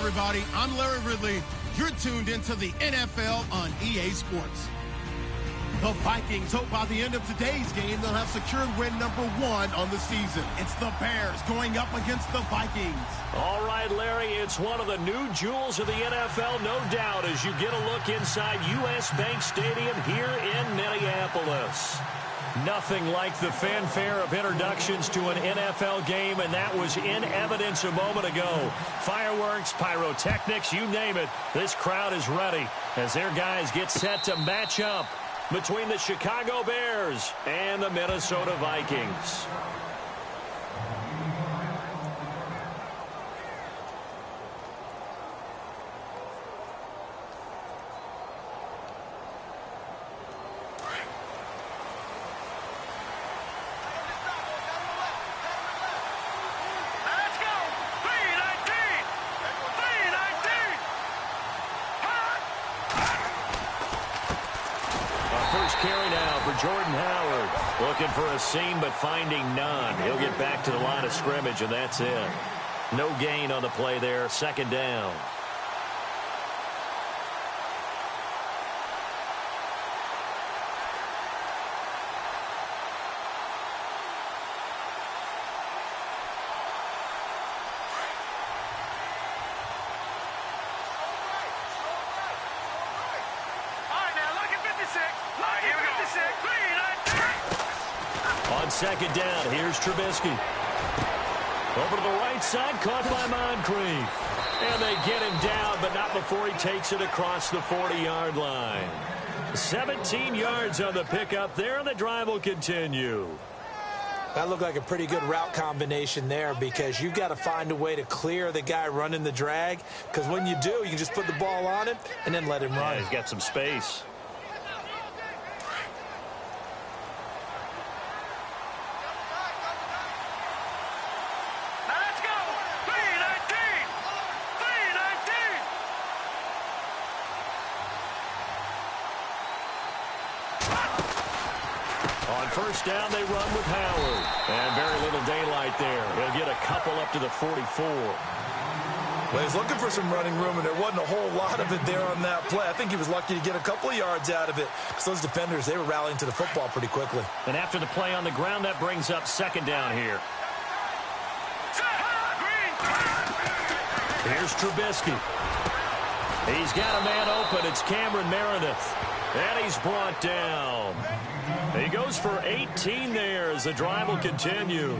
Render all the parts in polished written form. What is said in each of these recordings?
everybody. I'm Larry Ridley. You're tuned into the NFL on EA Sports. The Vikings hope by the end of today's game they'll have secured win number 1 on the season. It's the Bears going up against the Vikings. All right, Larry, it's one of the new jewels of the NFL, no doubt, as you get a look inside U.S. Bank Stadium here in Minneapolis. Nothing like the fanfare of introductions to an NFL game, and that was in evidence a moment ago. Fireworks, pyrotechnics, you name it. This crowd is ready as their guys get set to match up between the Chicago Bears and the Minnesota Vikings. Carry now for Jordan Howard. Looking for a seam, but finding none. He'll get back to the line of scrimmage, and that's it. No gain on the play there. Second down. On second down, here's Trubisky. Over to the right side, caught by Moncrief. And they get him down, but not before he takes it across the 40-yard line. 17 yards on the pickup there, and the drive will continue. That looked like a pretty good route combination there, because you've got to find a way to clear the guy running the drag, because when you do, you can just put the ball on him and then let him run. Yeah, he's got some space. First down, they run with Howard. And very little daylight there. He'll get a couple up to the 44. Well, he's looking for some running room, and there wasn't a whole lot of it there on that play. I think he was lucky to get a couple of yards out of it, because those defenders, they were rallying to the football pretty quickly. And after the play on the ground, that brings up second down here. Here's Trubisky. He's got a man open. It's Cameron Meredith. And he's brought down. He goes for 18 there as the drive will continue.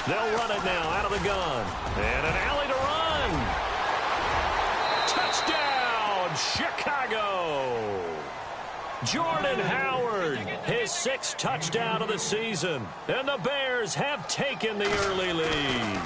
They'll run it now out of the gun. And an alley to run. Touchdown, Chicago. Jordan Howard, his 6th touchdown of the season. And the Bears have taken the early lead.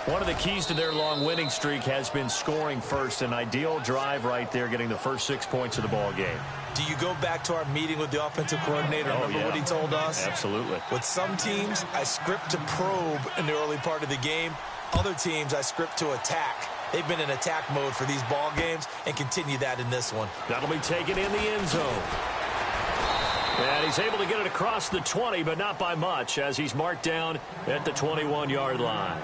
One of the keys to their long winning streak has been scoring first. An ideal drive right there, getting the first 6 points of the ball game. Do you go back to our meeting with the offensive coordinator? Remember what he told us? Absolutely. With some teams, I script to probe in the early part of the game. Other teams, I script to attack. They've been in attack mode for these ball games and continue that in this one. That'll be taken in the end zone. And he's able to get it across the 20, but not by much, as he's marked down at the 21-yard line.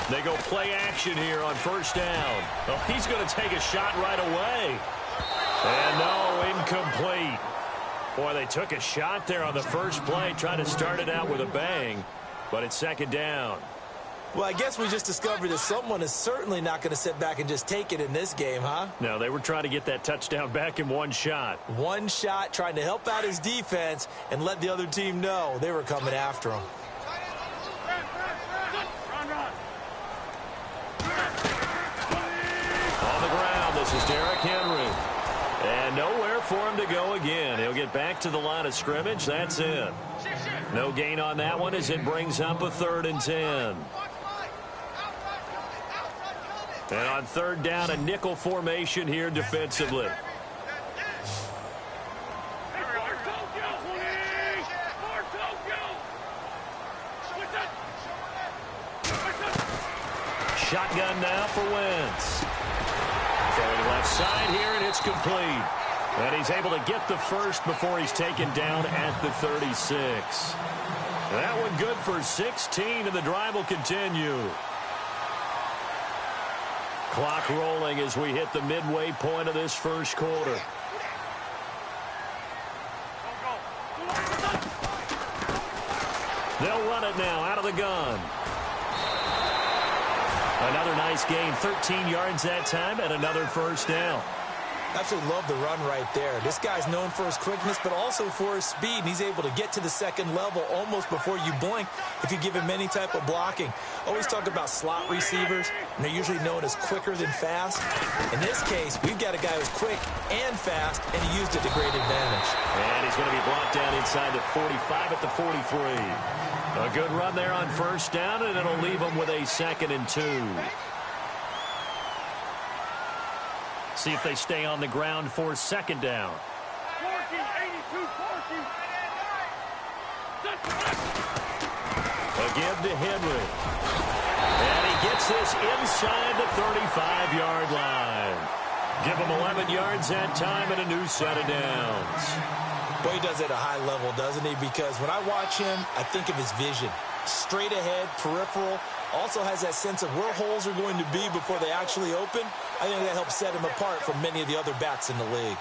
They go play action here on first down. Oh, he's going to take a shot right away. And no, incomplete. Boy, they took a shot there on the first play, trying to start it out with a bang, but it's second down. Well, I guess we just discovered that someone is certainly not going to sit back and just take it in this game, huh? No, they were trying to get that touchdown back in one shot. One shot, trying to help out his defense and let the other team know they were coming after him. On the ground, this is Derrick Henry. And nowhere for him to go again. He'll get back to the line of scrimmage. That's it. No gain on that one as it brings up a 3rd and 10. And on 3rd down, a nickel formation here defensively. Shotgun now for Wentz. Throwing left side here, and it's complete. And he's able to get the first before he's taken down at the 36. That one good for 16, and the drive will continue. Clock rolling as we hit the midway point of this first quarter. They'll run it now out of the gun. Another nice gain, 13 yards that time, and another first down. Absolutely love the run right there. This guy's known for his quickness, but also for his speed. And he's able to get to the second level almost before you blink if you give him any type of blocking. Always talk about slot receivers, and they're usually known as quicker than fast. In this case, we've got a guy who's quick and fast, and he used it to great advantage. And he's going to be brought down inside the 45 at the 43. A good run there on first down, and it'll leave him with a 2nd and 2. See if they stay on the ground for 2nd down. Again to Henry. And he gets this inside the 35-yard line. Give him 11 yards that time and a new set of downs. Boy, he does it at a high level, doesn't he? Because when I watch him, I think of his vision. Straight ahead, peripheral. Also has that sense of where holes are going to be before they actually open. I think that helps set him apart from many of the other backs in the league.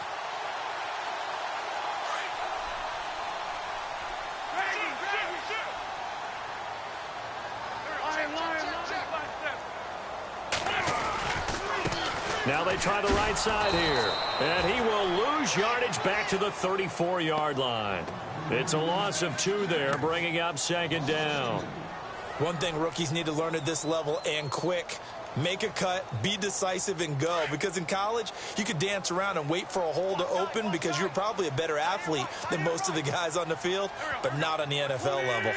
Now they try the right side here. And he will lose yardage back to the 34-yard line. It's a loss of 2 there, bringing up 2nd down. One thing rookies need to learn at this level, and quick. Make a cut, be decisive, and go. Because in college, you could dance around and wait for a hole to open because you're probably a better athlete than most of the guys on the field, but not on the NFL level.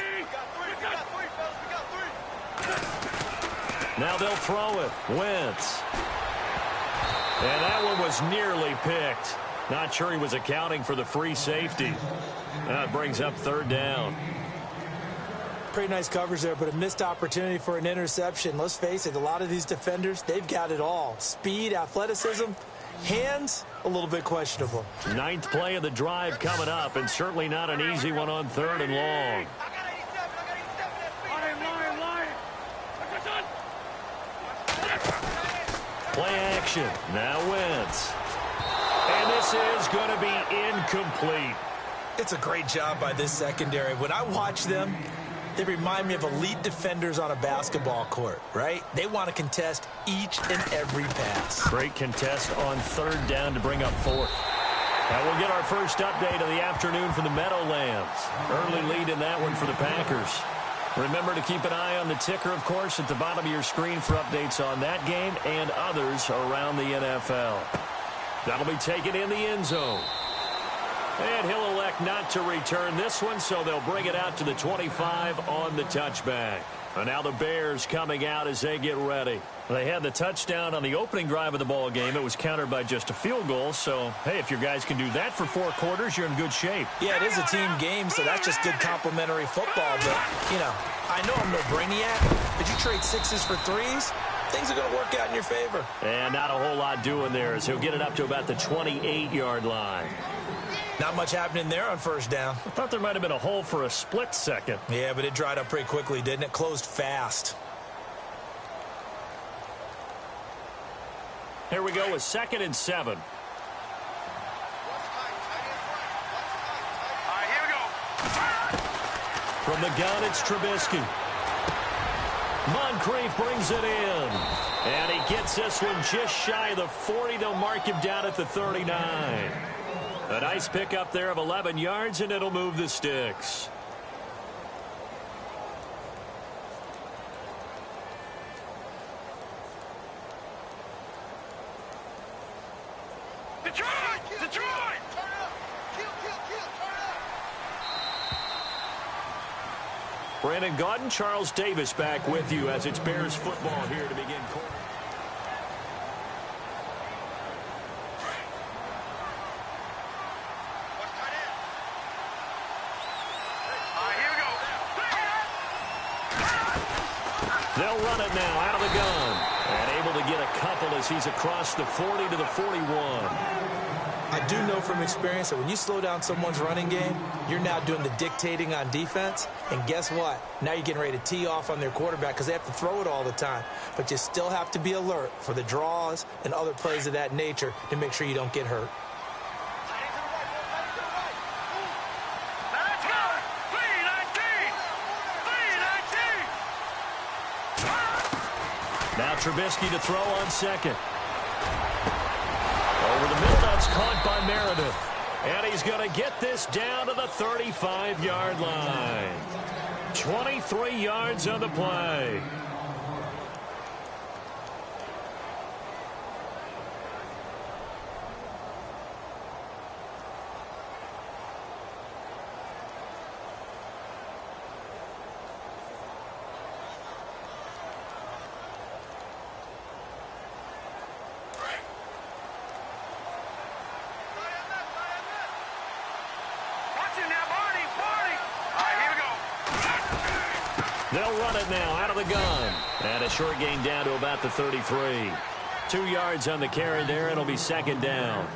Now they'll throw it. Wentz. And that one was nearly picked. Not sure he was accounting for the free safety. That brings up 3rd down. Pretty nice coverage there, but a missed opportunity for an interception. Let's face it, a lot of these defenders, they've got it all. Speed, athleticism, hands, a little bit questionable. 9th play of the drive coming up, and certainly not an easy one on 3rd and long. Play action. Now Wentz. And this is going to be incomplete. It's a great job by this secondary. When I watch them, they remind me of elite defenders on a basketball court, right? They want to contest each and every pass. Great contest on 3rd down to bring up 4th. Now we'll get our first update of the afternoon from the Meadowlands. Early lead in that one for the Packers. Remember to keep an eye on the ticker, of course, at the bottom of your screen for updates on that game and others around the NFL. That'll be taken in the end zone. And he'll elect not to return this one, so they'll bring it out to the 25 on the touchback. And now the Bears coming out as they get ready. They had the touchdown on the opening drive of the ball game. It was countered by just a field goal. So, hey, if your guys can do that for 4 quarters, you're in good shape. Yeah, it is a team game, so that's just good complimentary football. But, you know, I know I'm no brainiac, but you trade 6s for 3s, things are going to work out in your favor. And not a whole lot doing there as he'll get it up to about the 28-yard line. Not much happening there on first down. I thought there might have been a hole for a split second. Yeah, but it dried up pretty quickly, didn't it? Closed fast. Here we go with 2nd and 7. All right, here we go. From the gun, it's Trubisky. Moncrief brings it in. And he gets this one just shy of the 40. They'll mark him down at the 39. A nice pickup there of 11 yards, and it'll move the sticks. Detroit! Brandon Gaudin, Charles Davis back with you as it's Bears football here to begin quarter. They'll run it now out of the gun. And able to get a couple as he's across the 40 to the 41. I do know from experience that when you slow down someone's running game, you're now doing the dictating on defense. And guess what? Now you're getting ready to tee off on their quarterback because they have to throw it all the time. But you still have to be alert for the draws and other plays of that nature to make sure you don't get hurt. Let's go! 3-19! Now Trubisky to throw on second. Over the middle, that's caught by Meredith. And he's going to get this down to the 35-yard line. 23 yards on the play. They'll run it now out of the gun. And a short gain down to about the 33. 2 yards on the carry there. It'll be second down.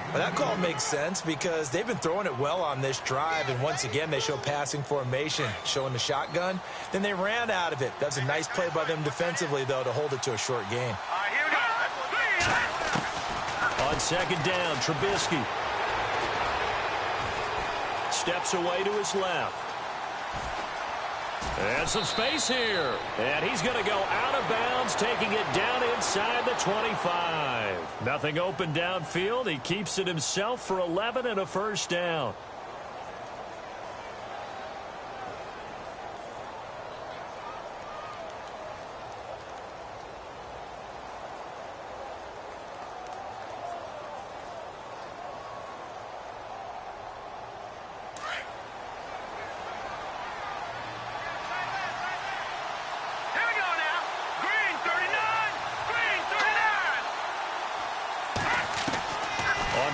Well, that call makes sense because they've been throwing it well on this drive. And once again, they show passing formation, showing the shotgun. Then they ran out of it. That's a nice play by them defensively, though, to hold it to a short gain. On second down, Trubisky steps away to his left. And some space here. And he's going to go out of bounds, taking it down inside the 25. Nothing open downfield. He keeps it himself for 11 and a first down.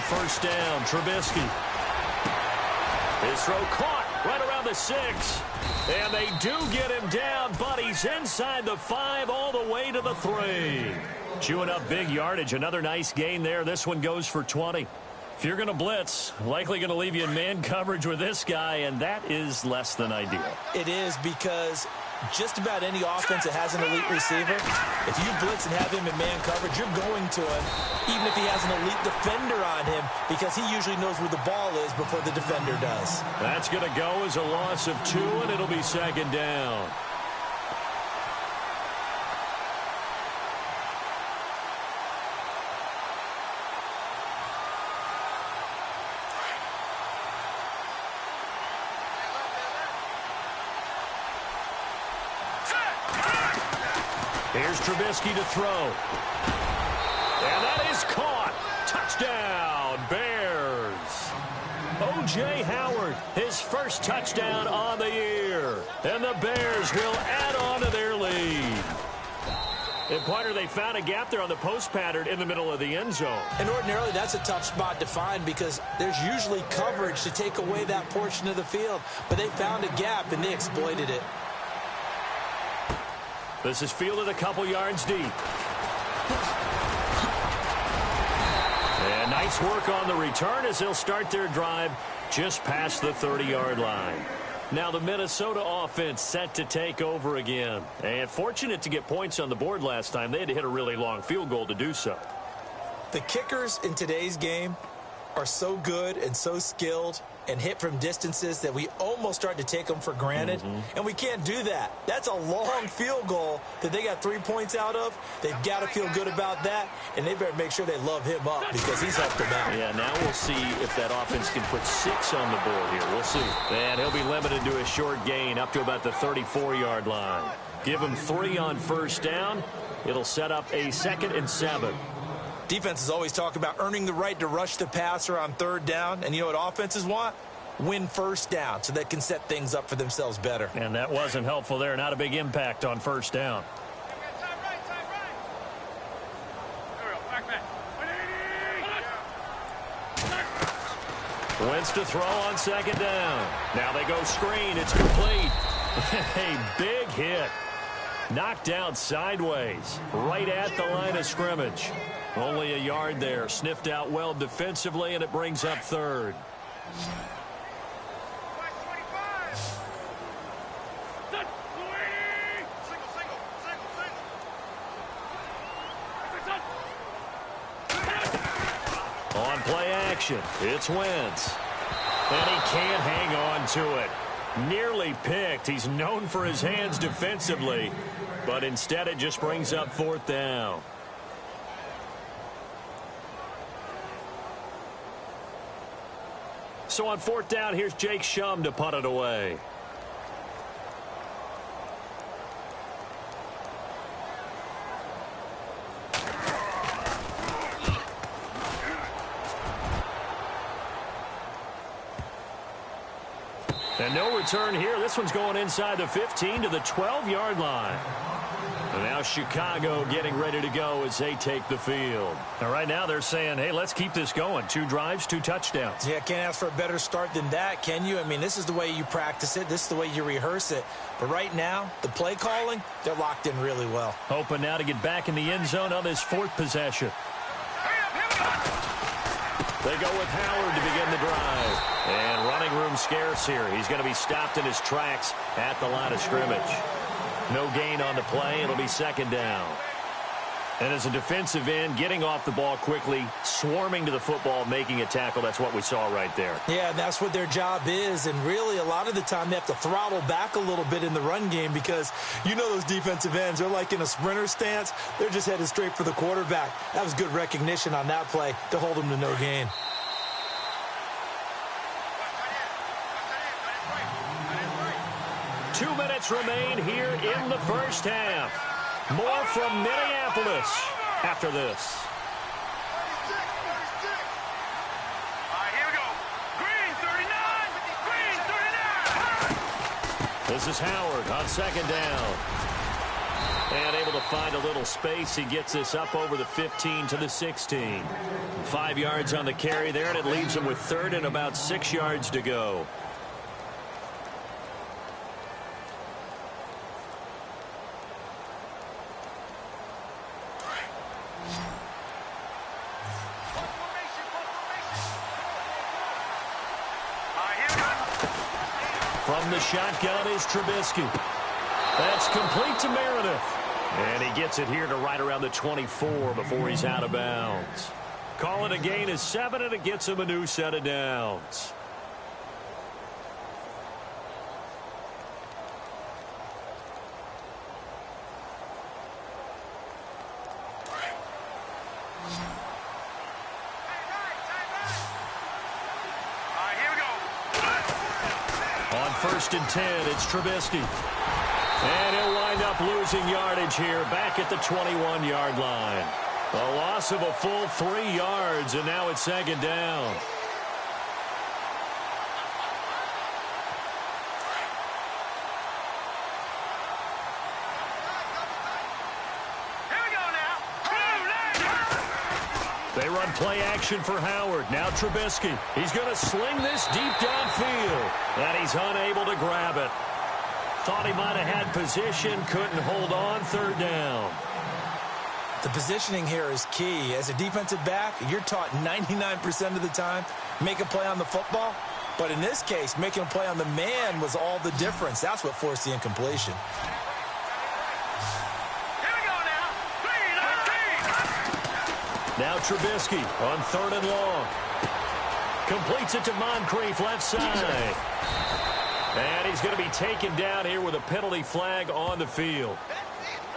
First down, Trubisky. His throw caught right around the 6. And they do get him down, but he's inside the 5 all the way to the 3. Chewing up big yardage. Another nice gain there. This one goes for 20. If you're going to blitz, likely going to leave you in man coverage with this guy, and that is less than ideal. It is because just about any offense that has an elite receiver, if you blitz and have him in man coverage, you're going to him, even if he has an elite defender on him, because he usually knows where the ball is before the defender does. That's going to go as a loss of 2, and it'll be second down. Here's Trubisky to throw. And that is caught. Touchdown, Bears. O.J. Howard, his first touchdown on the year. And the Bears will add on to their lead. And, partner, they found a gap there on the post pattern in the middle of the end zone. And ordinarily, that's a tough spot to find because there's usually coverage to take away that portion of the field. But they found a gap, and they exploited it. This is fielded a couple yards deep. And nice work on the return as they'll start their drive just past the 30-yard line. Now the Minnesota offense set to take over again. And fortunate to get points on the board last time. They had to hit a really long field goal to do so. The kickers in today's game are so good and so skilled and hit from distances that we almost start to take them for granted. And we can't do that. That's a long field goal that they got 3 points out of. They've got to feel good about that, and they better make sure they love him up because he's helped them out. Yeah, now we'll see if that offense can put 6 on the board here. We'll see. And he'll be limited to a short gain up to about the 34-yard line. Give him 3 on first down. It'll set up a 2nd and 7. Defenses always talk about earning the right to rush the passer on third down. And you know what offenses want? Win first down so they can set things up for themselves better. And that wasn't helpful there. Not a big impact on first down. Wentz to throw on second down. Now they go screen. It's complete. A big hit. Knocked down sideways. Right at the line of scrimmage. Only a yard there. Sniffed out well defensively, and it brings up third. On play action, it's Wentz. And he can't hang on to it. Nearly picked. He's known for his hands defensively, but instead it just brings up fourth down. So on fourth down, here's Jake Shum to punt it away. And no return here. This one's going inside the 15 to the 12-yard line. And now Chicago getting ready to go as they take the field. And right now they're saying, hey, let's keep this going. 2 drives, 2 touchdowns. Yeah, can't ask for a better start than that, can you? I mean, this is the way you practice it. This is the way you rehearse it. But right now, the play calling, they're locked in really well. Hoping now to get back in the end zone on this 4th possession. They go with Howard to begin the drive. And running room scarce here. He's going to be stopped in his tracks at the line of scrimmage. No gain on the play. It'll be second down. And as a defensive end, getting off the ball quickly, swarming to the football, making a tackle, that's what we saw right there. Yeah, that's what their job is. And really, a lot of the time, they have to throttle back a little bit in the run game because you know those defensive ends, they're like in a sprinter stance. They're just headed straight for the quarterback. That was good recognition on that play to hold them to no gain. Two minutes remain here in the first half. More from Minneapolis after this. Here we go. Green 39. Green 39. This is Howard on second down. And able to find a little space. He gets this up over the 15 to the 16. 5 yards on the carry there, and it leaves him with third and about 6 yards to go. From the shotgun is Trubisky. That's complete to Meredith. And he gets it here to right around the 24 before he's out of bounds. Call it a gain of 7, and it gets him a new set of downs. First and 10, it's Trubisky. And he'll wind up losing yardage here back at the 21-yard line. A loss of a full 3 yards, and now it's second down. They run play action for Howard. Now Trubisky. He's going to sling this deep downfield. And he's unable to grab it. Thought he might have had position. Couldn't hold on. Third down. The positioning here is key. As a defensive back, you're taught 99% of the time, make a play on the football. But in this case, making a play on the man was all the difference. That's what forced the incompletion. Now Trubisky on third and long. Completes it to Moncrief left side. And he's going to be taken down here with a penalty flag on the field.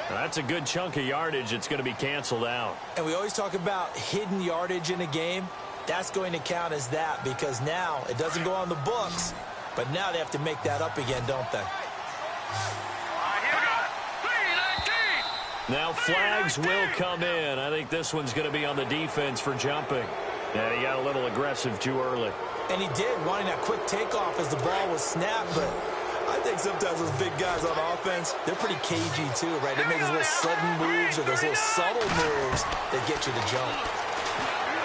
Now, that's a good chunk of yardage. It's going to be canceled out. And we always talk about hidden yardage in a game. That's going to count as that because now it doesn't go on the books. But now they have to make that up again, don't they? Now flags will come in. I think this one's going to be on the defense for jumping. Yeah, he got a little aggressive too early. And he did, wanting that quick takeoff as the ball was snapped, but I think sometimes those big guys on offense, they're pretty cagey too, right? They make those little sudden moves or those little subtle moves that get you to jump.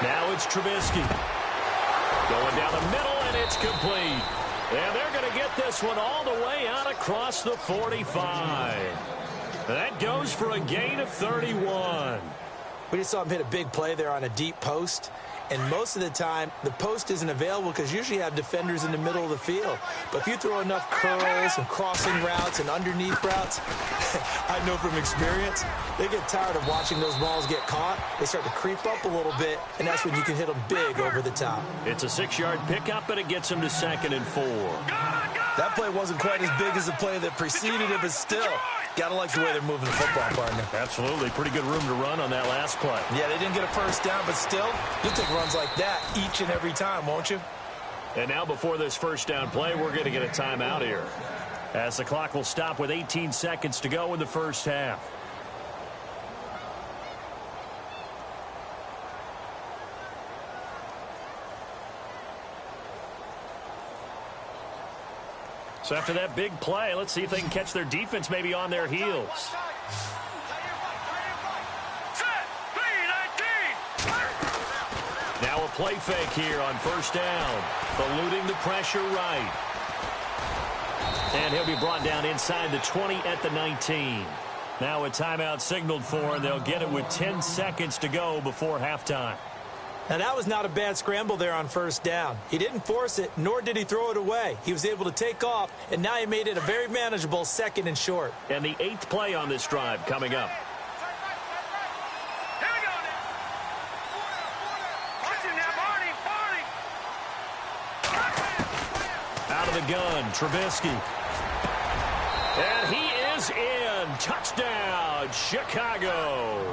Now it's Trubisky. Going down the middle, and it's complete. And they're going to get this one all the way out across the 45. That goes for a gain of 31. We just saw him hit a big play there on a deep post. And most of the time, the post isn't available because usually you have defenders in the middle of the field. But if you throw enough curls and crossing routes and underneath routes, I know from experience, they get tired of watching those balls get caught. They start to creep up a little bit, and that's when you can hit them big over the top. It's a 6-yard pickup, and it gets them to 2nd and 4. That play wasn't quite as big as the play that preceded it, but still, gotta like the way they're moving the football, partner. Absolutely. Pretty good room to run on that last play. Yeah, they didn't get a first down, but still, you'll take runs like that each and every time, won't you? And now before this first down play, we're going to get a timeout here, as the clock will stop with 18 seconds to go in the first half. So after that big play, let's see if they can catch their defense maybe on their heels. Now a play fake here on first down. Eluding the pressure right. And he'll be brought down inside the 20 at the 19. Now a timeout signaled for, and they'll get it with 10 seconds to go before halftime. Now, that was not a bad scramble there on first down. He didn't force it, nor did he throw it away. He was able to take off, and now he made it a very manageable 2nd and short. And the 8th play on this drive coming up. Out of the gun, Trubisky. And he is in. Touchdown, Chicago.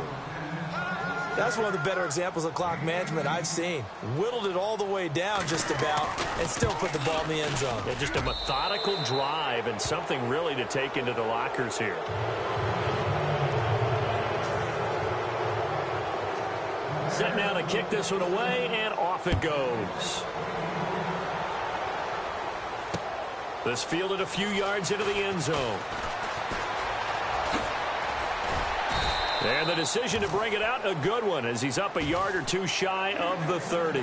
That's one of the better examples of clock management I've seen. Whittled it all the way down just about and still put the ball in the end zone. Yeah, just a methodical drive and something really to take into the lockers here. Set now to kick this one away, and off it goes. This fielded a few yards into the end zone. And the decision to bring it out, a good one, as he's up a yard or two shy of the 30.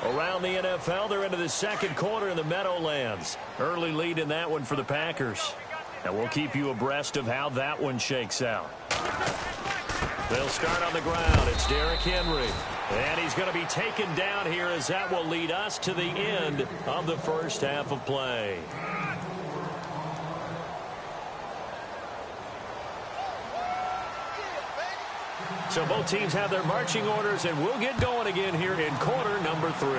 Around the NFL, they're into the second quarter in the Meadowlands. Early lead in that one for the Packers. And we'll keep you abreast of how that one shakes out. They'll start on the ground. It's Derrick Henry. And he's going to be taken down here, as that will lead us to the end of the first half of play. So both teams have their marching orders, and we'll get going again here in quarter number 3.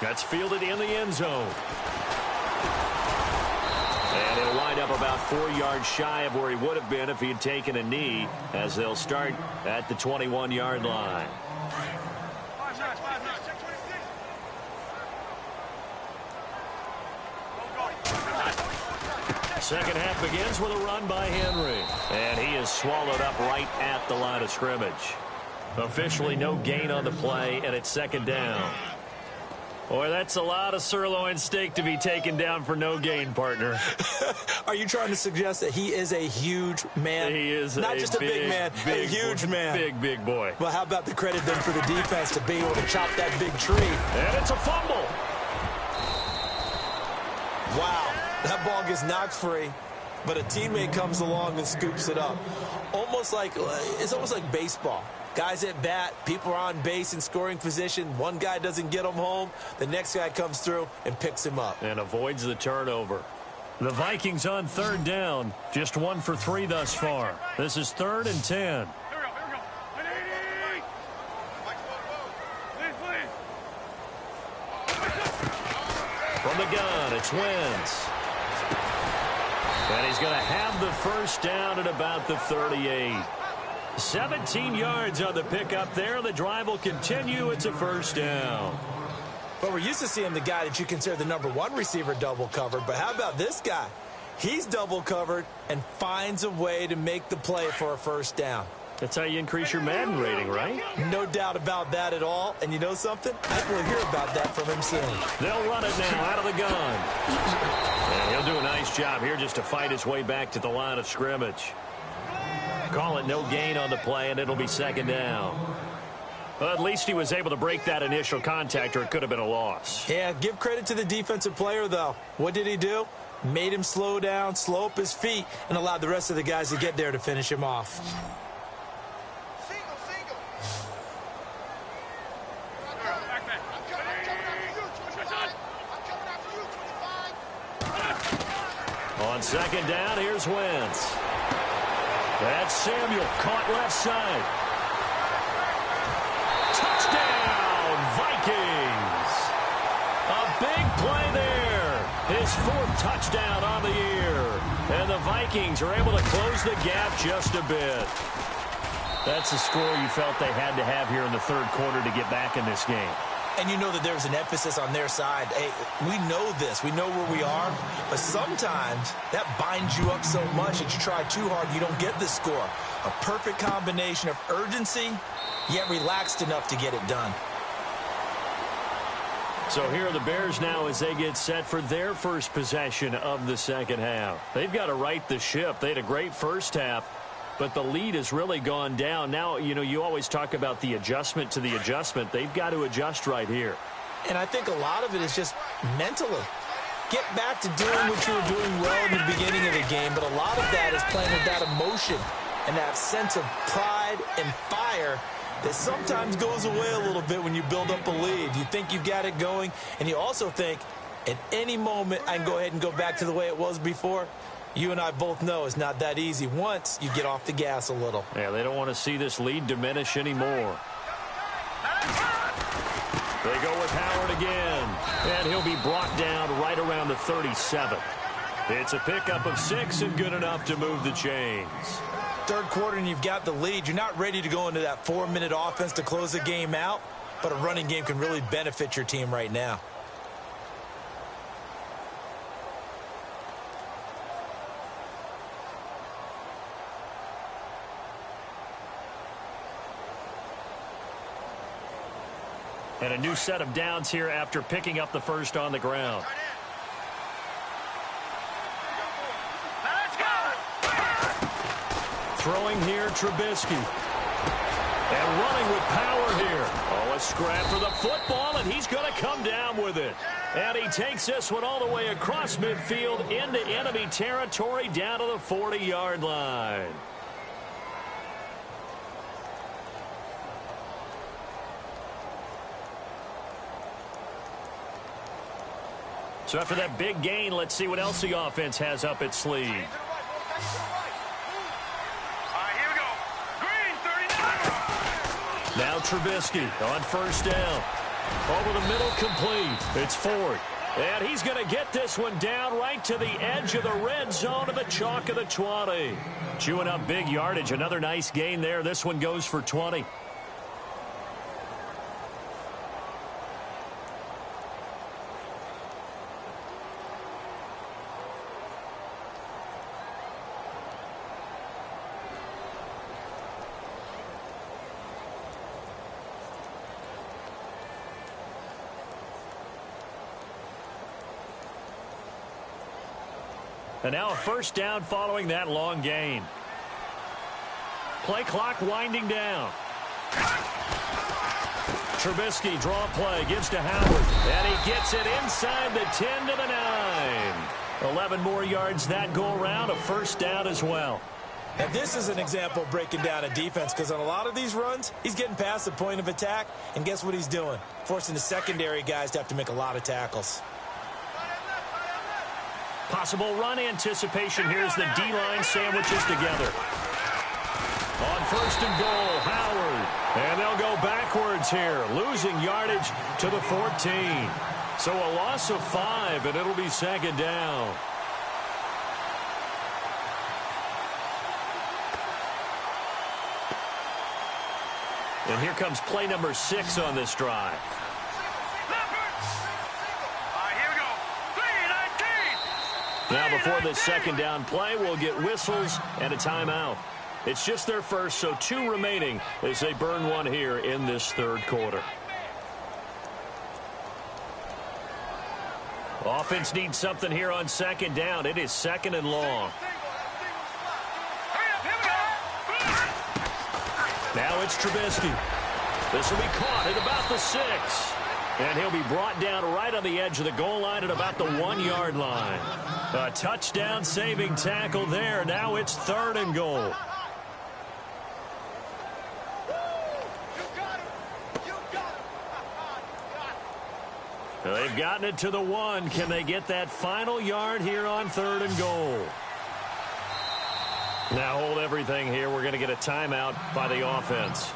That's fielded in the end zone. And he'll wind up about 4 yards shy of where he would have been if he had taken a knee, as they'll start at the 21-yard line. Second half begins with a run by Henry. And he is swallowed up right at the line of scrimmage. Officially no gain on the play, and it's second down. Boy, that's a lot of sirloin steak to be taken down for no gain, partner. Are you trying to suggest that he is a huge man? He is not just a big man, a huge man. Big boy. Well, how about the credit then for the defense to be able to chop that big tree? And it's a fumble. Wow. That ball gets knocked free, but a teammate comes along and scoops it up. It's almost like baseball. Guys at bat, people are on base in scoring position. One guy doesn't get him home. The next guy comes through and picks him up. And avoids the turnover. The Vikings on third down. Just 1 for 3 thus far. This is 3rd and 10. From the gun, it's Wentz. And he's going to have the first down at about the 38. 17 yards on the pickup there. The drive will continue. It's a first down. But we're used to seeing the guy that you consider the #1 receiver double covered. But how about this guy? He's double covered and finds a way to make the play for a first down. That's how you increase your Madden rating, right? No doubt about that at all. And you know something? I think we'll hear about that from him soon. They'll run it now out of the gun. And he'll do a nice job here just to fight his way back to the line of scrimmage. Call it no gain on the play, and it'll be second down. Well, at least he was able to break that initial contact, or it could have been a loss. Yeah, give credit to the defensive player, though. What did he do? Made him slow down, slow up his feet, and allowed the rest of the guys to get there to finish him off. On second down, here's Wentz. That's Samuel, caught left side. Touchdown, Vikings! A big play there. His 4th touchdown on the year. And the Vikings are able to close the gap just a bit. That's the score you felt they had to have here in the third quarter to get back in this game. And you know that there's an emphasis on their side. Hey, we know this. We know where we are. But sometimes that binds you up so much that you try too hard, you don't get the score. A perfect combination of urgency, yet relaxed enough to get it done. So here are the Bears now as they get set for their first possession of the second half. They've got to right the ship. They had a great first half, but the lead has really gone down. Now, you know, you always talk about the adjustment to the adjustment. They've got to adjust right here. And I think a lot of it is just mentally. Get back to doing what you were doing well in the beginning of the game, but a lot of that is playing with that emotion and that sense of pride and fire that sometimes goes away a little bit when you build up a lead. You think you've got it going, and you also think at any moment I can go ahead and go back to the way it was before. You and I both know it's not that easy once you get off the gas a little. Yeah, they don't want to see this lead diminish anymore. They go with Howard again, and he'll be brought down right around the 37. It's a pickup of 6 and good enough to move the chains. Third quarter and you've got the lead. You're not ready to go into that 4-minute offense to close the game out, but a running game can really benefit your team right now. And a new set of downs here after picking up the first on the ground. Throwing here, Trubisky. And running with power here. Oh, a scrap for the football, and he's going to come down with it. And he takes this one all the way across midfield into enemy territory down to the 40-yard line. So after that big gain, let's see what else the offense has up its sleeve. Here we go. Green, 39. Now Trubisky on first down. Over the middle, complete. It's Ford. And he's going to get this one down right to the edge of the red zone of the chalk of the 20. Chewing up big yardage. Another nice gain there. This one goes for 20. And now a first down following that long gain. Play clock winding down. Trubisky draw play, gives to Howard. And he gets it inside the 10 to the 9. 11 more yards that go around, a first down as well. And this is an example of breaking down a defense, because on a lot of these runs, he's getting past the point of attack, and guess what he's doing? Forcing the secondary guys to have to make a lot of tackles. Possible run anticipation. Here's the D-line sandwiches together. On first and goal, Howard. And they'll go backwards here, losing yardage to the 14. So a loss of 5, and it'll be second down. And here comes play number 6 on this drive. Here we go. 3, 19. Now, before this second down play, we'll get whistles and a timeout. It's just their first, so 2 remaining as they burn one here in this third quarter. Offense needs something here on second down. It is second and long. Now it's Trubisky. This will be caught at about the 6. And he'll be brought down right on the edge of the goal line at about the 1-yard line. A touchdown-saving tackle there. Now it's 3rd and goal. They've gotten it to the 1. Can they get that final yard here on 3rd and goal? Now hold everything here. We're going to get a timeout by the offense.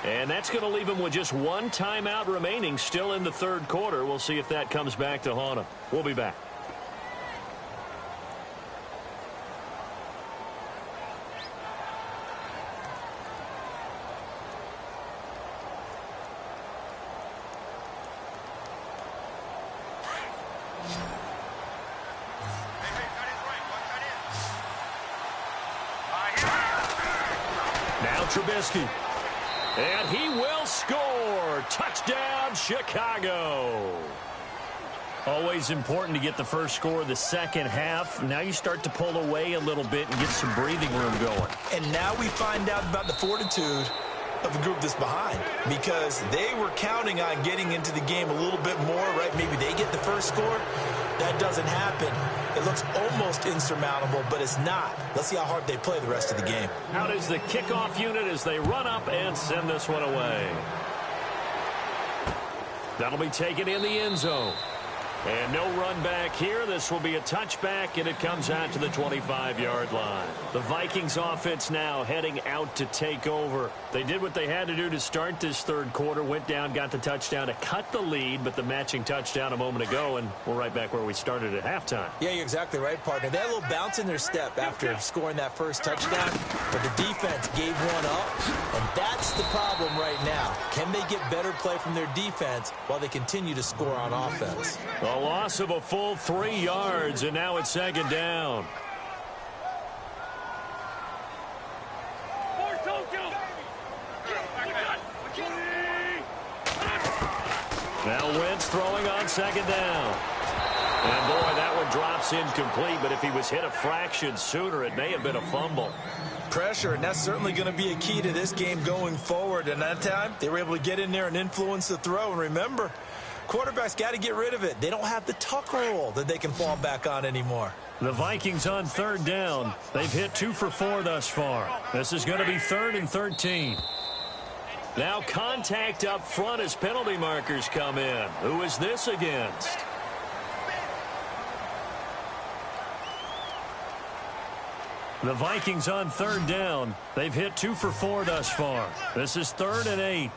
And that's going to leave them with just 1 timeout remaining still in the third quarter. We'll see if that comes back to haunt them. We'll be back. Now Trubisky. And he will score. Touchdown, Chicago. Always important to get the first score of the second half. Now you start to pull away a little bit and get some breathing room going. And now we find out about the fortitude of the group that's behind, because they were counting on getting into the game a little bit more, right? Maybe they get the first score. That doesn't happen. It looks almost insurmountable, but it's not. Let's see how hard they play the rest of the game. Out is the kickoff unit as they run up and send this one away. That'll be taken in the end zone. And no run back here. This will be a touchback, and it comes out to the 25-yard line. The Vikings offense now heading out to take over. They did what they had to do to start this third quarter, went down, got the touchdown to cut the lead, but the matching touchdown a moment ago, and we're right back where we started at halftime. Yeah, you're exactly right, partner. They had a little bounce in their step after scoring that first touchdown, but the defense gave one up, and that's the problem right now. Can they get better play from their defense while they continue to score on offense? A loss of a full 3 yards, and now it's second down. Now Wentz throwing on second down. And boy, that one drops incomplete, but if he was hit a fraction sooner, it may have been a fumble. Pressure, and that's certainly going to be a key to this game going forward. And that time, they were able to get in there and influence the throw. And remember, quarterbacks got to get rid of it. They don't have the tuck roll that they can fall back on anymore. The Vikings on third down. They've hit 2 for 4 thus far. This is going to be 3rd and 13. Now contact up front as penalty markers come in. Who is this against? The Vikings on third down. They've hit 2 for 4 thus far. This is 3rd and 8.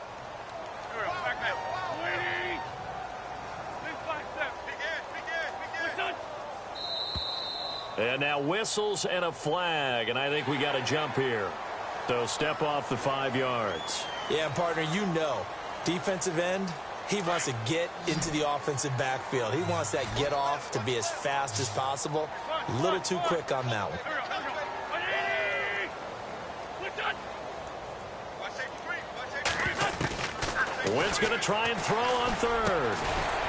And now whistles and a flag, and I think we got a jump here. So step off the 5 yards. Yeah, partner, you know, defensive end, he wants to get into the offensive backfield. He wants that get off to be as fast as possible. A little too quick on that one. Wentz going to try and throw on third.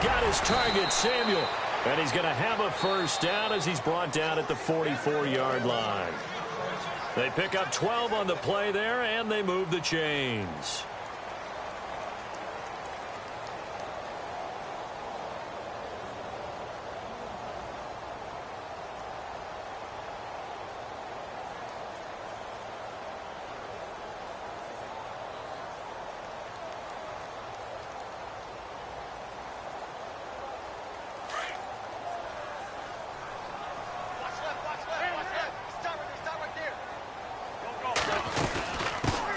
Got his target, Samuel. And he's going to have a first down as he's brought down at the 44-yard line. They pick up 12 on the play there, and they move the chains.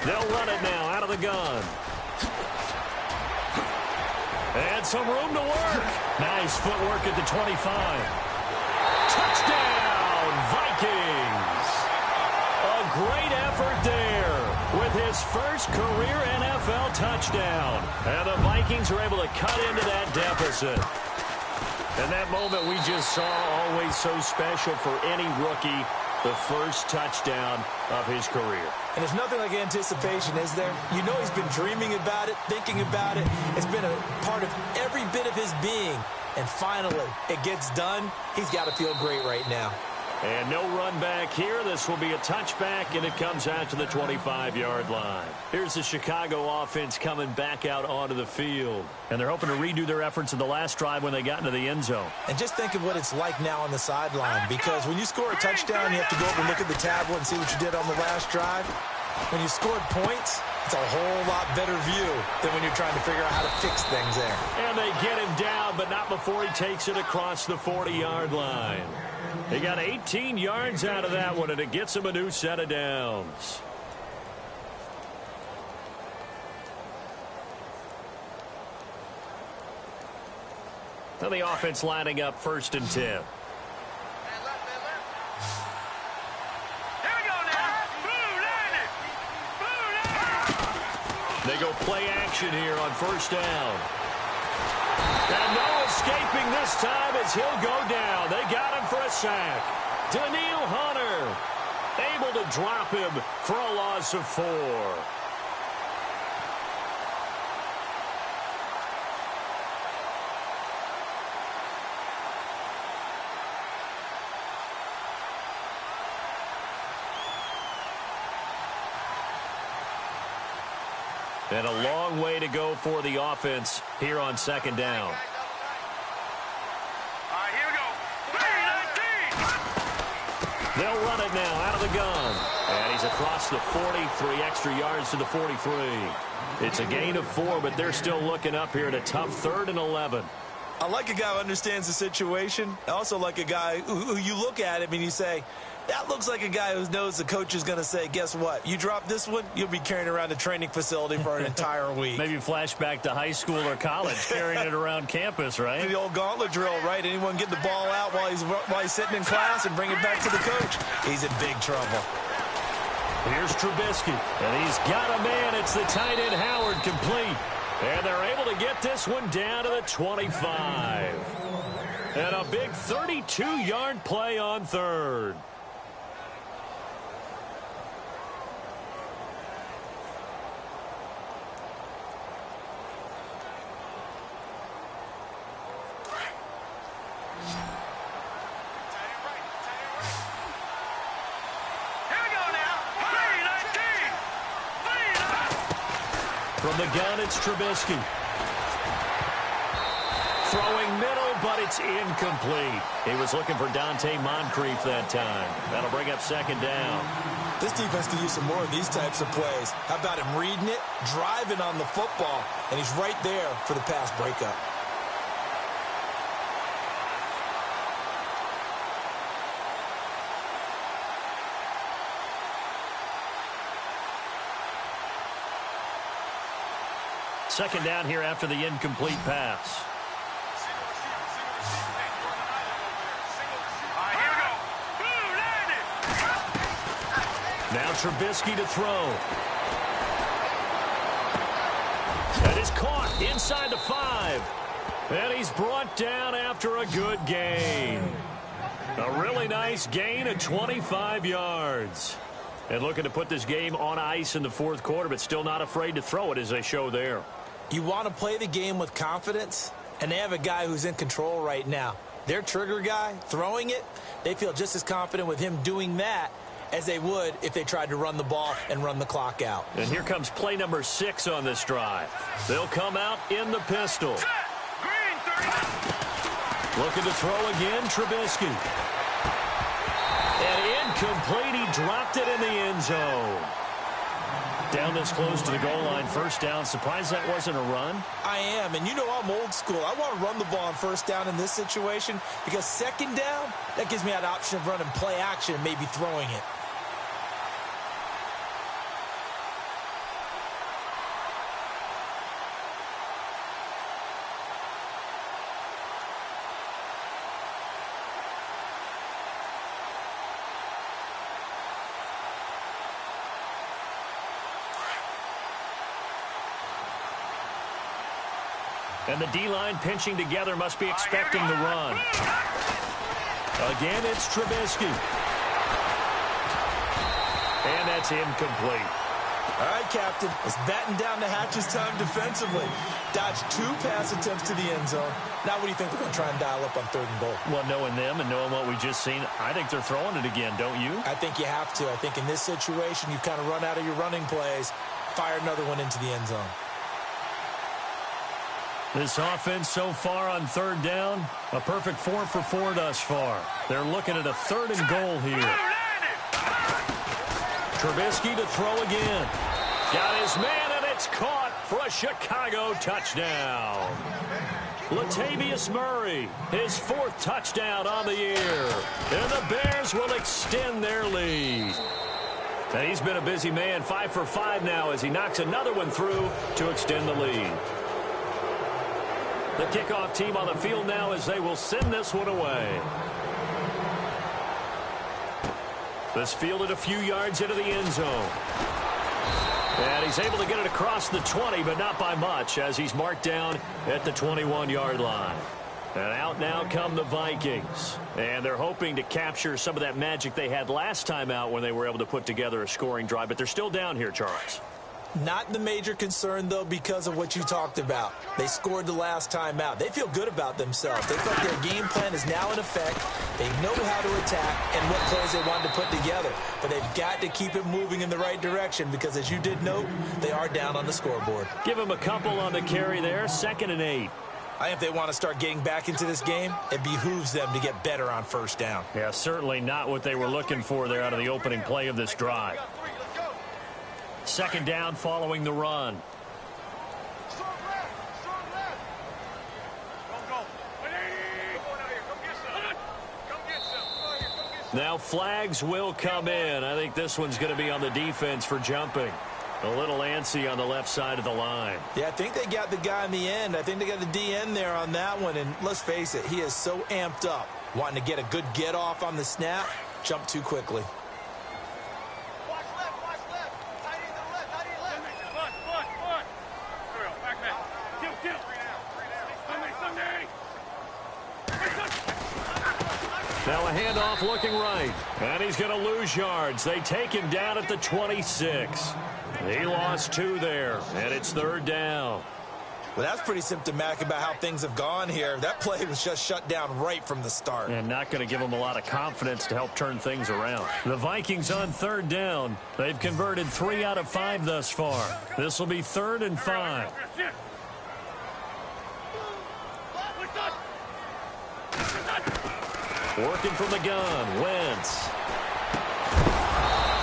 They'll run it now out of the gun. And some room to work. Nice footwork at the 25. Touchdown, Vikings. A great effort there with his first career NFL touchdown. And the Vikings are able to cut into that deficit. And that moment we just saw, always so special for any rookie, the first touchdown of his career. And there's nothing like anticipation, is there? You know he's been dreaming about it, thinking about it. It's been a part of every bit of his being. And finally, it gets done. He's got to feel great right now. And no run back here. This will be a touchback, and it comes out to the 25-yard line. Here's the Chicago offense coming back out onto the field. And they're hoping to redo their efforts in the last drive when they got into the end zone. And just think of what it's like now on the sideline, because when you score a touchdown, you have to go over and look at the tablet and see what you did on the last drive. When you scored points, it's a whole lot better view than when you're trying to figure out how to fix things there. And they get him down, but not before he takes it across the 40-yard line. He got 18 yards out of that one, and it gets him a new set of downs. Now the offense lining up 1st and 10. They go play action here on 1st down. And no escaping this time as he'll go down. They got him for a sack. Daniil Hunter able to drop him for a loss of 4. And a long way to go for the offense here on 2nd down. All right, here we go. 3-19. They'll run it now out of the gun. And he's across the 40, 3 extra yards to the 43. It's a gain of 4, but they're still looking up here at a tough 3rd and 11. I like a guy who understands the situation. I also like a guy who you look at him and you say, that looks like a guy who knows the coach is going to say, guess what? You drop this one, you'll be carrying around a training facility for an entire week. Maybe flashback to high school or college, carrying it around campus, right? The old gauntlet drill, right? Anyone get the ball out while he's sitting in class and bring it back to the coach. He's in big trouble. Here's Trubisky, and he's got a man. It's the tight end Howard, complete. And they're able to get this one down to the 25. And a big 32-yard play on 3rd. From the gun, it's Trubisky. Throwing middle, but it's incomplete. He was looking for Dante Moncrief that time. That'll bring up 2nd down. This defense could use some more of these types of plays. How about him reading it, driving on the football, and he's right there for the pass breakup. Second down here after the incomplete pass. Now Trubisky to throw. That is caught inside the 5. And he's brought down after a good gain. A really nice gain of 25 yards. And looking to put this game on ice in the 4th quarter, but still not afraid to throw it as they show there. You want to play the game with confidence, and they have a guy who's in control right now. Their trigger guy, throwing it, they feel just as confident with him doing that as they would if they tried to run the ball and run the clock out. And here comes play number 6 on this drive. They'll come out in the pistol. Looking to throw again, Trubisky. And incomplete, he dropped it in the end zone. Down this close to the goal line, 1st down. Surprised that wasn't a run? I am, and you know I'm old school. I want to run the ball on 1st down in this situation because 2nd down, that gives me that option of running play action and maybe throwing it. And the D-line pinching together must be expecting the run. Again, it's Trubisky. And that's incomplete. All right, Captain. It's batten down the hatches time defensively. Dodged 2 pass attempts to the end zone. Now what do you think they're going to try and dial up on 3rd and goal? Well, knowing them and knowing what we just seen, I think they're throwing it again, don't you? I think you have to. I think in this situation, you kind of run out of your running plays, fire another one into the end zone. This offense so far on 3rd down, a perfect 4 for 4 thus far. They're looking at a 3rd and goal here. Trubisky to throw again. Got his man, and it's caught for a Chicago touchdown. Latavius Murray, his 4th touchdown on the year. And the Bears will extend their lead. And he's been a busy man, 5 for 5 now as he knocks another one through to extend the lead. The kickoff team on the field now as they will send this one away. This fielded a few yards into the end zone. And he's able to get it across the 20, but not by much as he's marked down at the 21-yard line. And out now come the Vikings. And they're hoping to capture some of that magic they had last time out when they were able to put together a scoring drive. But they're still down here, Charles. Not the major concern, though, because of what you talked about. They scored the last time out. They feel good about themselves. They feel like their game plan is now in effect. They know how to attack and what plays they want to put together. But they've got to keep it moving in the right direction because, as you did note, they are down on the scoreboard. Give them a couple on the carry there, 2nd and 8. I think if they want to start getting back into this game, it behooves them to get better on 1st down. Yeah, certainly not what they were looking for there out of the opening play of this drive. 2nd down following the run. Now flags will come in. I think this one's going to be on the defense for jumping. A little antsy on the left side of the line. Yeah, I think they got the guy in the end. I think they got the DN there on that one. And let's face it, he is so amped up, wanting to get a good get off on the snap, jump too quickly. Now a handoff looking right. And he's going to lose yards. They take him down at the 26. He lost 2 there, and it's 3rd down. Well, that's pretty symptomatic about how things have gone here. That play was just shut down right from the start. And not going to give him a lot of confidence to help turn things around. The Vikings on 3rd down. They've converted 3 out of 5 thus far. This will be 3rd and 5. Working from the gun, Wentz.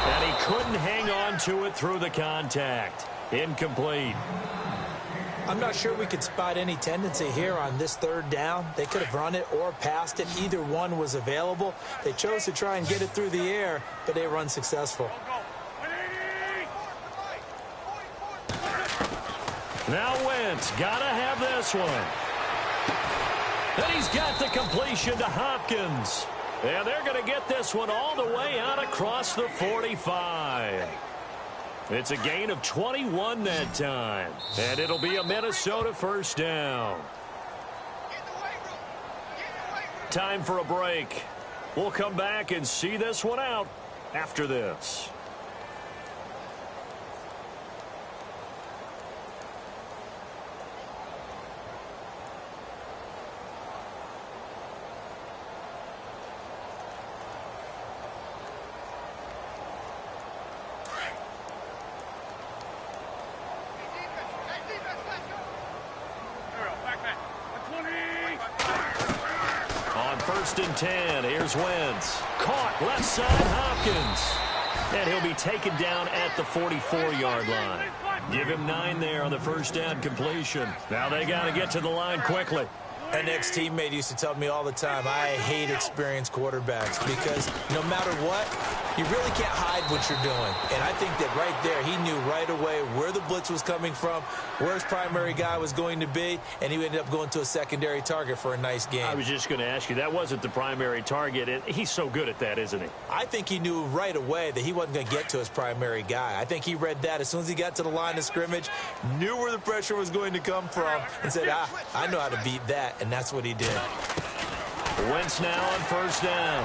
And he couldn't hang on to it through the contact. Incomplete. I'm not sure we could spot any tendency here on this 3rd down. They could have run it or passed it. Either one was available. They chose to try and get it through the air, but they were unsuccessful. Now Wentz, gotta have this one. And he's got the completion to Hopkins. And they're going to get this one all the way out across the 45. It's a gain of 21 that time. And it'll be a Minnesota 1st down. Time for a break. We'll come back and see this one out after this. On 1st and 10, here's Wentz. Caught left side, Hopkins. And he'll be taken down at the 44-yard line. Give him 9 there on the 1st down completion. Now they got to get to the line quickly. An ex-teammate used to tell me all the time, I hate experienced quarterbacks because no matter what, you really can't hide what you're doing. And I think that right there, he knew right away where the blitz was coming from, where his primary guy was going to be, and he ended up going to a secondary target for a nice game. I was just going to ask you, that wasn't the primary target, and he's so good at that, isn't he? I think he knew right away that he wasn't going to get to his primary guy. I think he read that as soon as he got to the line of scrimmage, knew where the pressure was going to come from, and said, I know how to beat that, and that's what he did. Wentz now on first down.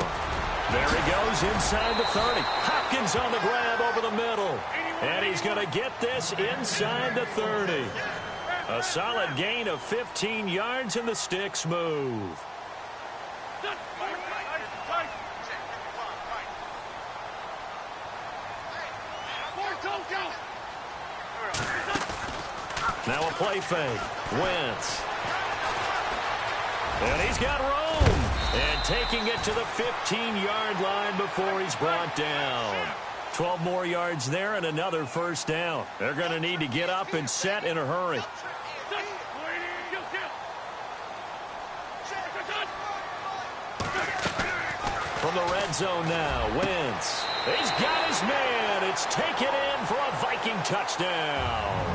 There he goes inside the 30. Hopkins on the grab over the middle. And he's going to get this inside the 30. A solid gain of 15 yards, and the sticks move. Now a play fake. Wentz. And he's got room. And taking it to the 15-yard line before he's brought down. 12 more yards there and another first down. They're going to need to get up and set in a hurry. From the red zone now, Wentz. He's got his man. It's taken in for a Viking touchdown.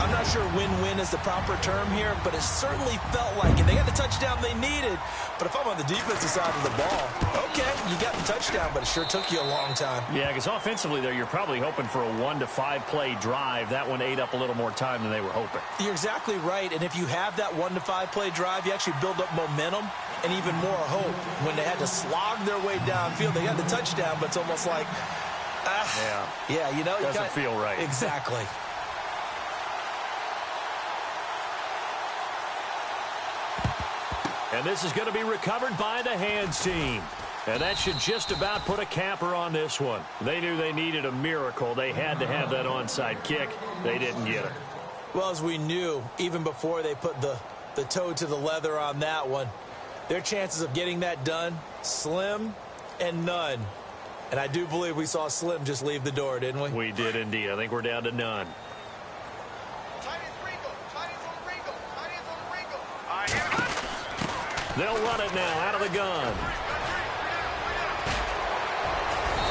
I'm not sure win-win is the proper term here, but it certainly felt like it. They got the touchdown they needed, but if I'm on the defensive side of the ball, okay, you got the touchdown, but it sure took you a long time. Yeah, because offensively there, you're probably hoping for a 1 to 5 play drive. That one ate up a little more time than they were hoping. You're exactly right, and if you have that 1 to 5 play drive, you actually build up momentum and even more hope. When they had to slog their way downfield, they got the touchdown, but it's almost like, yeah, you know, doesn't feel right. Exactly. And this is going to be recovered by the hands team. And that should just about put a capper on this one. They knew they needed a miracle. They had to have that onside kick. They didn't get it. Well, as we knew, even before they put the toe to the leather on that one, their chances of getting that done, slim and none. And I do believe we saw Slim just leave the door, didn't we? We did indeed. I think we're down to none. They'll run it now out of the gun.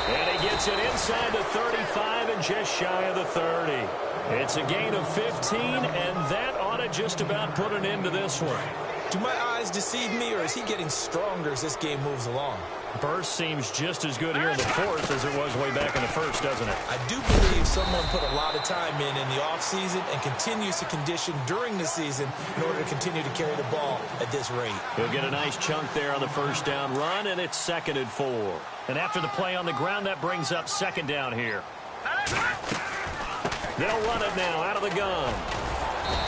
And he gets it inside the 35 and just shy of the 30. It's a gain of 15, and that ought to just about put an end to this one. Do my eyes deceive me, or is he getting stronger as this game moves along? Burst seems just as good here in the fourth as it was way back in the first, doesn't it? I do believe someone put a lot of time in the offseason and continues to condition during the season in order to continue to carry the ball at this rate. He'll get a nice chunk there on the first down run, and it's 2nd and 4. And after the play on the ground, that brings up 2nd down here. They'll run it now out of the gun.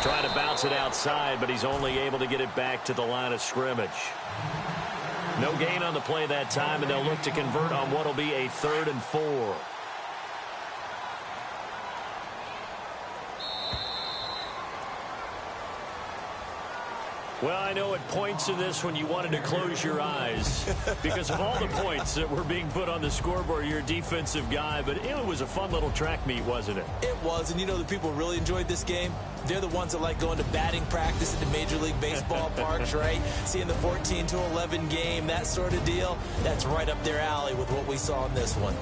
Trying to bounce it outside, but he's only able to get it back to the line of scrimmage. No gain on the play that time, and they'll look to convert on what will be a 3rd and 4. Well, I know at points in this when you wanted to close your eyes because of all the points that were being put on the scoreboard. You're a defensive guy, but it was a fun little track meet, wasn't it? It was, and you know the people really enjoyed this game? They're the ones that like going to batting practice at the Major League Baseball parks, right? Seeing the 14-11 game, that sort of deal. That's right up their alley with what we saw in this one.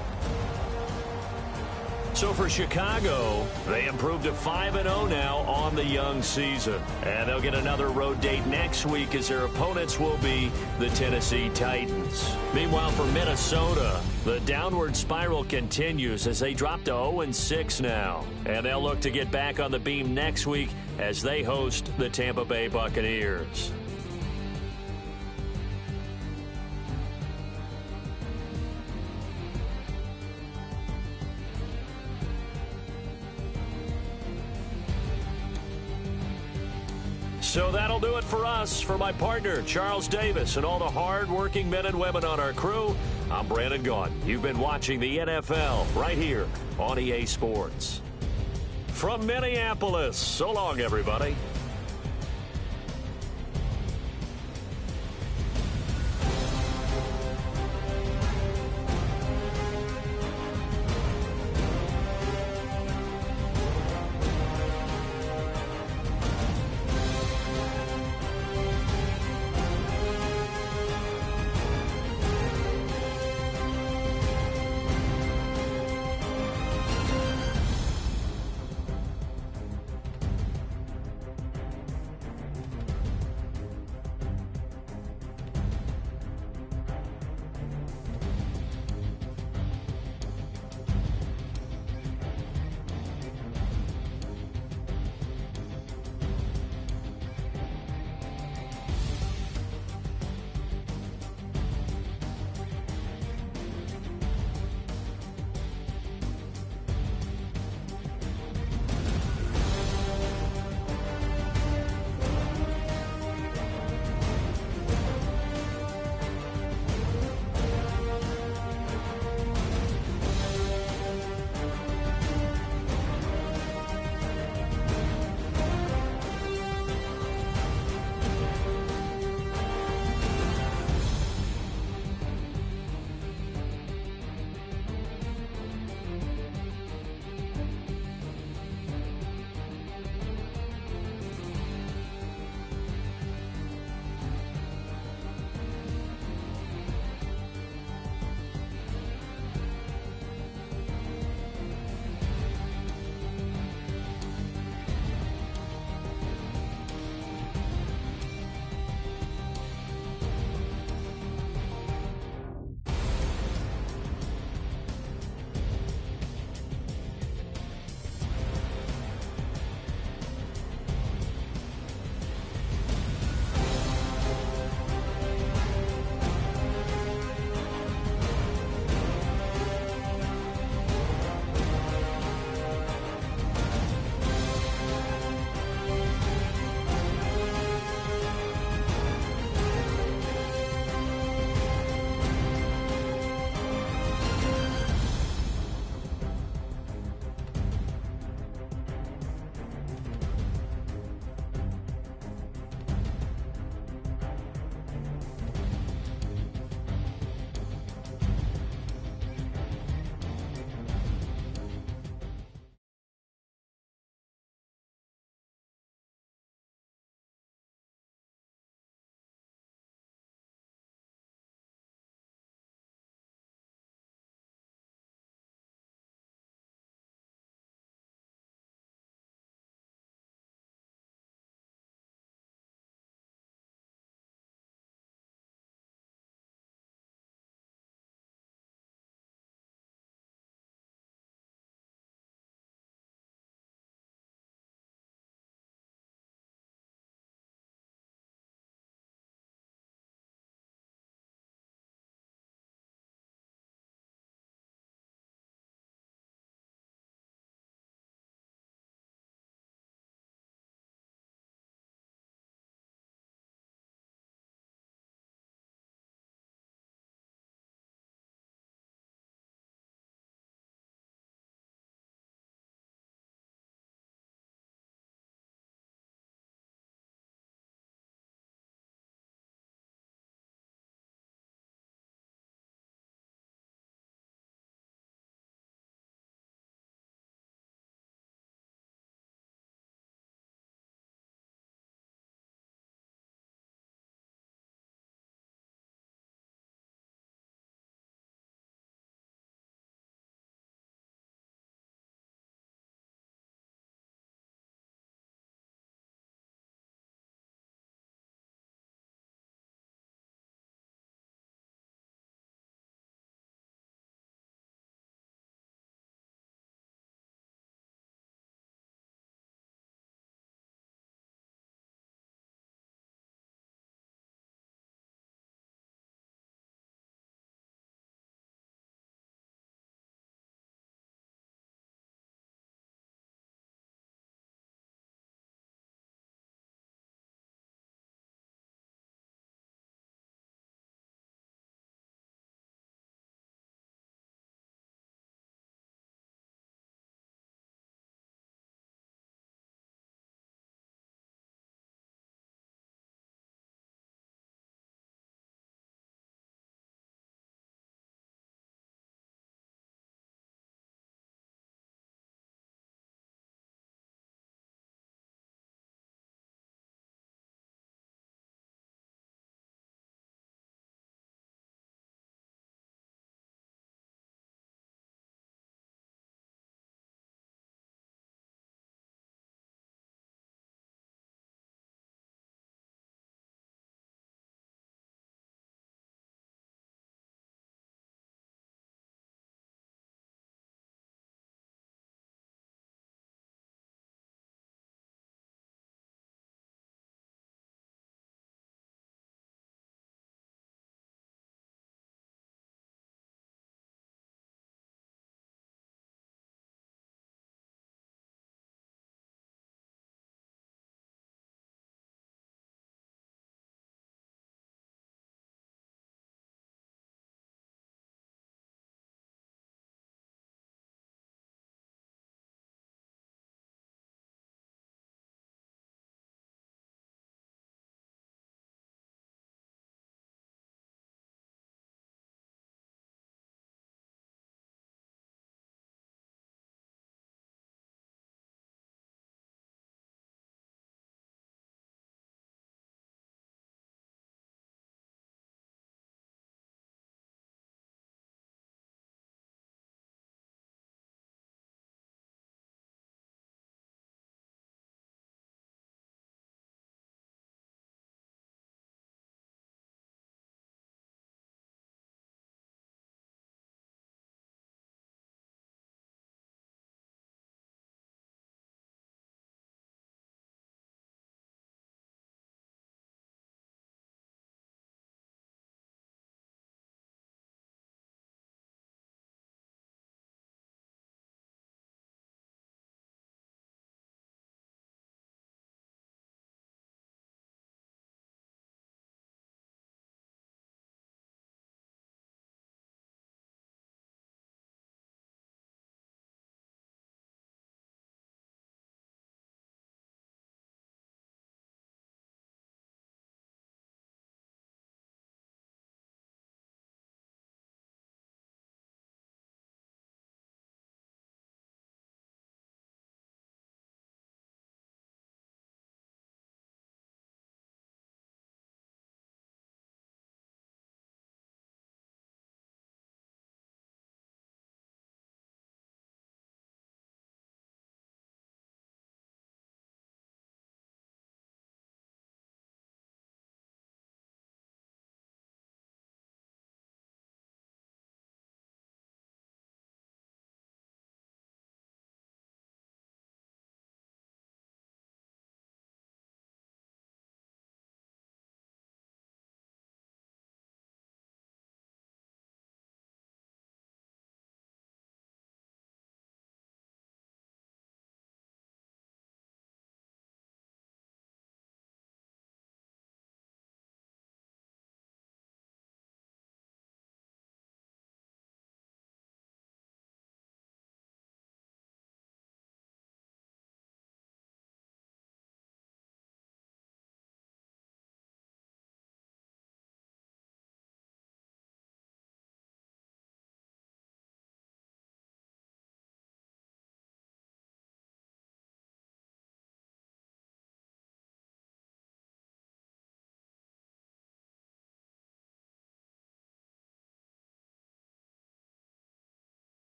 So for Chicago, they improved to 5-0 now on the young season. And they'll get another road date next week as their opponents will be the Tennessee Titans. Meanwhile, for Minnesota, the downward spiral continues as they drop to 0-6 now. And they'll look to get back on the beam next week as they host the Tampa Bay Buccaneers. So that'll do it for us. For my partner, Charles Davis, and all the hard-working men and women on our crew, I'm Brandon Gaudin. You've been watching the NFL right here on EA Sports. From Minneapolis, so long, everybody.